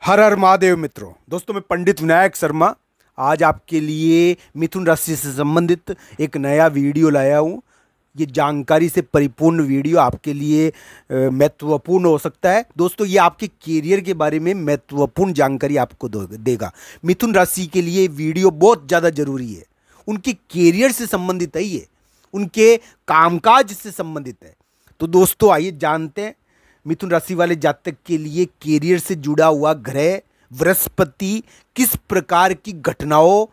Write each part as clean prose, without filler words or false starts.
हर हर महादेव मित्रों। दोस्तों मैं पंडित विनायक शर्मा आज आपके लिए मिथुन राशि से संबंधित एक नया वीडियो लाया हूँ। ये जानकारी से परिपूर्ण वीडियो आपके लिए महत्वपूर्ण हो सकता है। दोस्तों ये आपके करियर के बारे में महत्वपूर्ण जानकारी आपको देगा। मिथुन राशि के लिए वीडियो बहुत ज़्यादा जरूरी है। उनके करियर से संबंधित है, ये उनके कामकाज से संबंधित है। तो दोस्तों आइए जानते हैं मिथुन राशि वाले जातक के लिए कैरियर से जुड़ा हुआ ग्रह बृहस्पति किस प्रकार की घटनाओं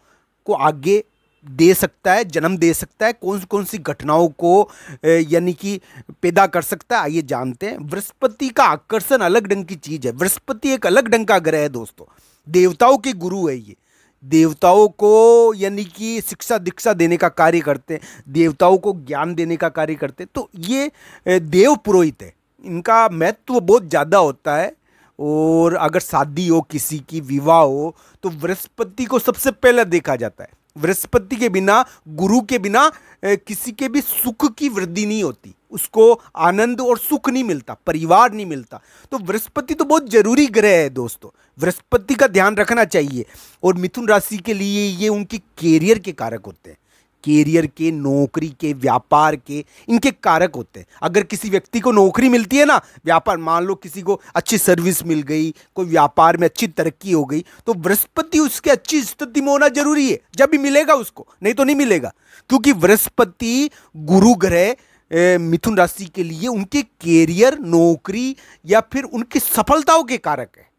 को आगे दे सकता है, जन्म दे सकता है, कौन कौन सी घटनाओं को यानी कि पैदा कर सकता है। आइए जानते हैं। बृहस्पति का आकर्षण अलग ढंग की चीज है। बृहस्पति एक अलग ढंग का ग्रह है दोस्तों। देवताओं के गुरु है ये। देवताओं को यानी कि शिक्षा दीक्षा देने का कार्य करते हैं, देवताओं को ज्ञान देने का कार्य करते हैं। तो ये देव पुरोहित है। इनका महत्व बहुत ज़्यादा होता है। और अगर शादी हो, किसी की विवाह हो, तो बृहस्पति को सबसे पहले देखा जाता है। बृहस्पति के बिना, गुरु के बिना किसी के भी सुख की वृद्धि नहीं होती, उसको आनंद और सुख नहीं मिलता, परिवार नहीं मिलता। तो बृहस्पति तो बहुत जरूरी ग्रह है दोस्तों। बृहस्पति का ध्यान रखना चाहिए। और मिथुन राशि के लिए ये उनके कैरियर के कारक होते हैं। कैरियर के, नौकरी के, व्यापार के, इनके कारक होते हैं। अगर किसी व्यक्ति को नौकरी मिलती है ना, व्यापार, मान लो किसी को अच्छी सर्विस मिल गई, कोई व्यापार में अच्छी तरक्की हो गई, तो बृहस्पति उसके अच्छी स्थिति में होना जरूरी है, जब भी मिलेगा उसको, नहीं तो नहीं मिलेगा। क्योंकि बृहस्पति गुरु ग्रह मिथुन राशि के लिए उनके कैरियर, नौकरी या फिर उनकी सफलताओं के कारक है।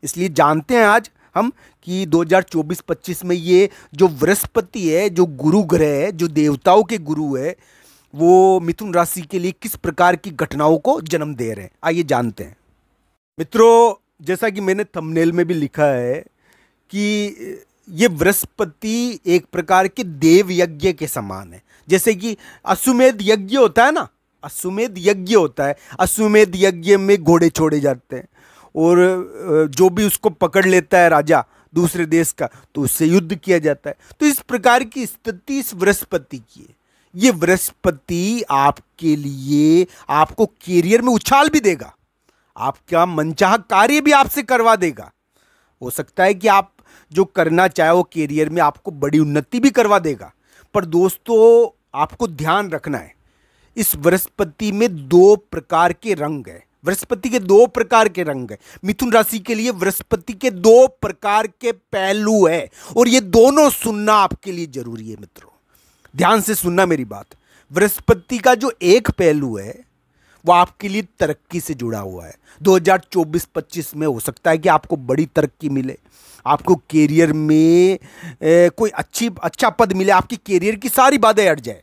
इसलिए जानते हैं आज हम कि 2024-25 में ये जो बृहस्पति है, जो गुरु ग्रह है, जो देवताओं के गुरु है, वो मिथुन राशि के लिए किस प्रकार की घटनाओं को जन्म दे रहे हैं। आइए जानते हैं मित्रों। जैसा कि मैंने थंबनेल में भी लिखा है कि ये बृहस्पति एक प्रकार के देव यज्ञ के समान है। जैसे कि अश्वमेध यज्ञ होता है ना, अश्वमेध यज्ञ होता है। अश्वमेध यज्ञ में घोड़े छोड़े जाते हैं और जो भी उसको पकड़ लेता है राजा दूसरे देश का, तो उससे युद्ध किया जाता है। तो इस प्रकार की स्थिति इस बृहस्पति की है। ये बृहस्पति आपके लिए, आपको कैरियर में उछाल भी देगा, आपका मनचाहा कार्य भी आपसे करवा देगा। हो सकता है कि आप जो करना चाहो कैरियर में, आपको बड़ी उन्नति भी करवा देगा। पर दोस्तों आपको ध्यान रखना है, इस बृहस्पति में दो प्रकार के रंग है। बृहस्पति के दो प्रकार के रंग है। मिथुन राशि के लिए बृहस्पति के दो प्रकार के पहलू है, और ये दोनों सुनना आपके लिए जरूरी है मित्रों। ध्यान से सुनना मेरी बात। बृहस्पति का जो एक पहलू है वो आपके लिए तरक्की से जुड़ा हुआ है। 2024-25 में हो सकता है कि आपको बड़ी तरक्की मिले, आपको कैरियर में कोई अच्छा पद मिले, आपकी कैरियर की सारी बातें हट जाए।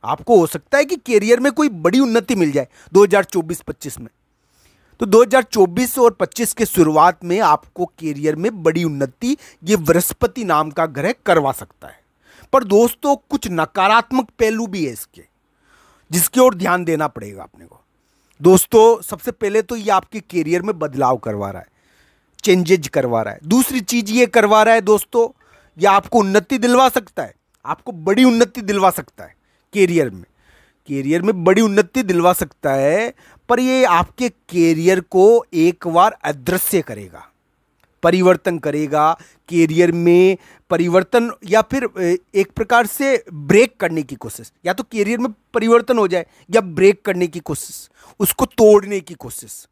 आपको हो सकता है कि कैरियर में कोई बड़ी उन्नति मिल जाए 2024-25 में। तो 2024 और 25 के शुरुआत में आपको कैरियर में बड़ी उन्नति ये बृहस्पति नाम का ग्रह करवा सकता है। पर दोस्तों कुछ नकारात्मक पहलू भी है इसके, जिसकी ओर ध्यान देना पड़ेगा अपने को। दोस्तों सबसे पहले तो ये आपके कैरियर में बदलाव करवा रहा है, चेंजेज करवा रहा है। दूसरी चीज ये करवा रहा है दोस्तों, ये आपको उन्नति दिलवा सकता है, आपको बड़ी उन्नति दिलवा सकता है कैरियर में। कैरियर में बड़ी उन्नति दिलवा सकता है, पर ये आपके कैरियर को एक बार अदृश्य करेगा, परिवर्तन करेगा। कैरियर में परिवर्तन या फिर एक प्रकार से ब्रेक करने की कोशिश, या तो कैरियर में परिवर्तन हो जाए या ब्रेक करने की कोशिश, उसको तोड़ने की कोशिश।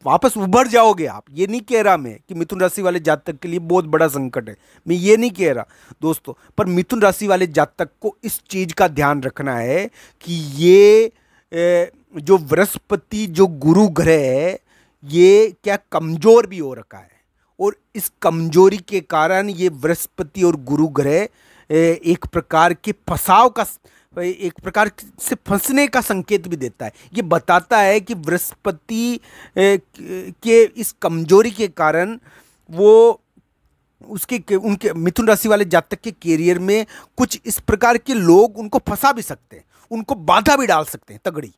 वापस उभर जाओगे आप। ये नहीं कह रहा मैं कि मिथुन राशि वाले जातक के लिए बहुत बड़ा संकट है, मैं ये नहीं कह रहा दोस्तों। पर मिथुन राशि वाले जातक को इस चीज का ध्यान रखना है कि ये जो बृहस्पति, जो गुरु ग्रह है, ये क्या कमजोर भी हो रखा है। और इस कमजोरी के कारण ये बृहस्पति और गुरु ग्रह एक प्रकार के फंसाव का, एक प्रकार से फंसने का संकेत भी देता है। ये बताता है कि बृहस्पति के इस कमजोरी के कारण वो उनके मिथुन राशि वाले जातक के कैरियर में कुछ इस प्रकार के लोग उनको फंसा भी सकते हैं, उनको बाधा भी डाल सकते हैं तगड़ी।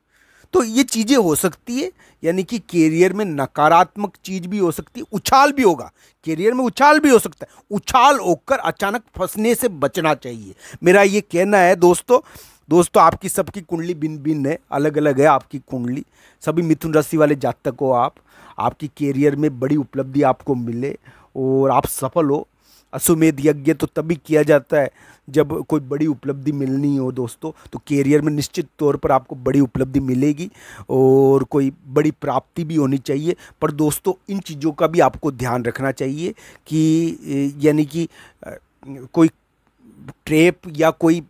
तो ये चीज़ें हो सकती है, यानी कि कैरियर में नकारात्मक चीज भी हो सकती है, उछाल भी होगा, कैरियर में उछाल भी हो सकता है। उछाल होकर अचानक फंसने से बचना चाहिए, मेरा ये कहना है दोस्तों। दोस्तों आपकी सबकी कुंडली भिन्न भिन्न है, अलग अलग है आपकी कुंडली। सभी मिथुन राशि वाले जातक हो आप, आपकी कैरियर में बड़ी उपलब्धि आपको मिले और आप सफल हो। अश्वमेध यज्ञ तो तभी किया जाता है जब कोई बड़ी उपलब्धि मिलनी हो दोस्तों। तो कैरियर में निश्चित तौर पर आपको बड़ी उपलब्धि मिलेगी और कोई बड़ी प्राप्ति भी होनी चाहिए। पर दोस्तों इन चीज़ों का भी आपको ध्यान रखना चाहिए कि यानी कि कोई ट्रैप या कोई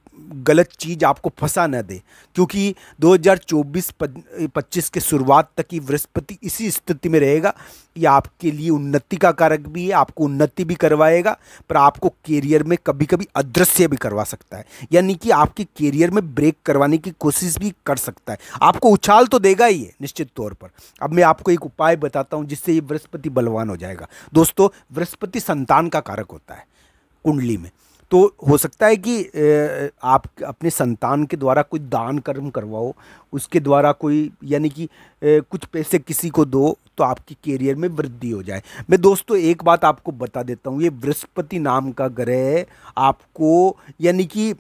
गलत चीज़ आपको फंसा न दे, क्योंकि 2024-25 के शुरुआत तक ही बृहस्पति इसी स्थिति में रहेगा। ये आपके लिए उन्नति का कारक भी है, आपको उन्नति भी करवाएगा, पर आपको कैरियर में कभी कभी अदृश्य भी करवा सकता है, यानी कि आपके कैरियर में ब्रेक करवाने की कोशिश भी कर सकता है। आपको उछाल तो देगा ही है निश्चित तौर पर। अब मैं आपको एक उपाय बताता हूँ जिससे ये बृहस्पति बलवान हो जाएगा। दोस्तों बृहस्पति संतान का कारक होता है कुंडली में, तो हो सकता है कि आप अपने संतान के द्वारा कोई दान कर्म करवाओ, उसके द्वारा कोई यानी कि कुछ पैसे किसी को दो तो आपकी कैरियर में वृद्धि हो जाए। मैं दोस्तों एक बात आपको बता देता हूँ, ये बृहस्पति नाम का ग्रह आपको यानी कि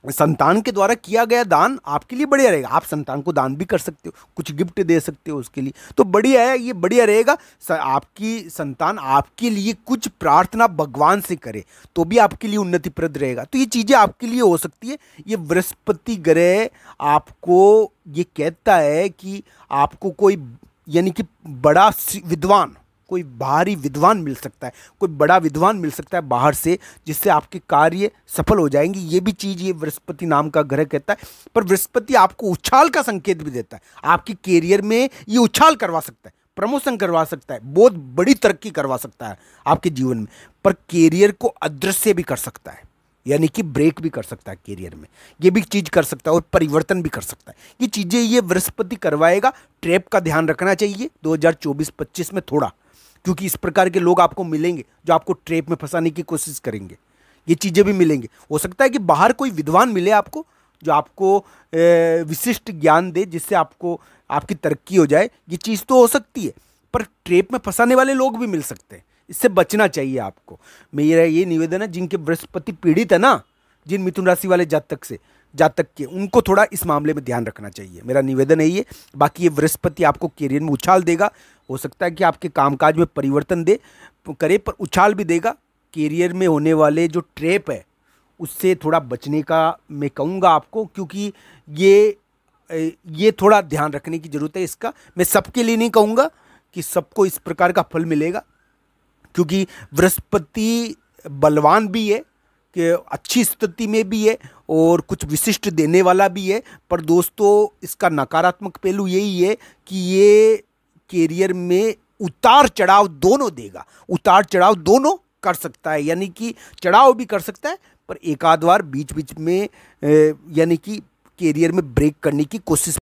संतान के द्वारा किया गया दान आपके लिए बढ़िया रहेगा। आप संतान को दान भी कर सकते हो, कुछ गिफ्ट दे सकते हो उसके लिए, तो बढ़िया है, ये बढ़िया रहेगा। आपकी संतान आपके लिए कुछ प्रार्थना भगवान से करे तो भी आपके लिए उन्नतिप्रद रहेगा। तो ये चीज़ें आपके लिए हो सकती है। ये बृहस्पति ग्रह आपको ये कहता है कि आपको कोई यानी कि बड़ा विद्वान, कोई बाहरी विद्वान मिल सकता है, कोई बड़ा विद्वान मिल सकता है बाहर से, जिससे आपके कार्य सफल हो जाएंगे। ये भी चीज़ ये बृहस्पति नाम का ग्रह कहता है। पर बृहस्पति आपको उछाल का संकेत भी देता है, आपकी कैरियर में ये उछाल करवा सकता है, प्रमोशन करवा सकता है, बहुत बड़ी तरक्की करवा सकता है आपके जीवन में। पर कैरियर को अदृश्य भी कर सकता है, यानी कि ब्रेक भी कर सकता है कैरियर में, ये भी चीज़ कर सकता है और परिवर्तन भी कर सकता है। ये चीज़ें ये बृहस्पति करवाएगा। ट्रैप का ध्यान रखना चाहिए 2024-25 में थोड़ा, क्योंकि इस प्रकार के लोग आपको मिलेंगे जो आपको ट्रैप में फंसाने की कोशिश करेंगे। ये चीज़ें भी मिलेंगी। हो सकता है कि बाहर कोई विद्वान मिले आपको जो आपको विशिष्ट ज्ञान दे, जिससे आपको आपकी तरक्की हो जाए। ये चीज़ तो हो सकती है, पर ट्रैप में फंसाने वाले लोग भी मिल सकते हैं, इससे बचना चाहिए आपको। मेरा ये निवेदन है, जिनके बृहस्पति पीड़ित है ना, जिन मिथुन राशि वाले जातक के, उनको थोड़ा इस मामले में ध्यान रखना चाहिए। मेरा निवेदन है ये। बाकी ये बृहस्पति आपको कैरियर में उछाल देगा। हो सकता है कि आपके कामकाज में परिवर्तन करे, पर उछाल भी देगा। कैरियर में होने वाले जो ट्रैप है उससे थोड़ा बचने का मैं कहूँगा आपको, क्योंकि ये थोड़ा ध्यान रखने की ज़रूरत है इसका। मैं सबके लिए नहीं कहूँगा कि सबको इस प्रकार का फल मिलेगा, क्योंकि बृहस्पति बलवान भी है कि अच्छी स्थिति में भी है और कुछ विशिष्ट देने वाला भी है। पर दोस्तों इसका नकारात्मक पहलू यही है कि ये कैरियर में उतार चढ़ाव दोनों देगा, उतार चढ़ाव दोनों कर सकता है, यानी कि चढ़ाव भी कर सकता है, पर एक आध बार बीच बीच में यानी कि कैरियर में ब्रेक करने की कोशिश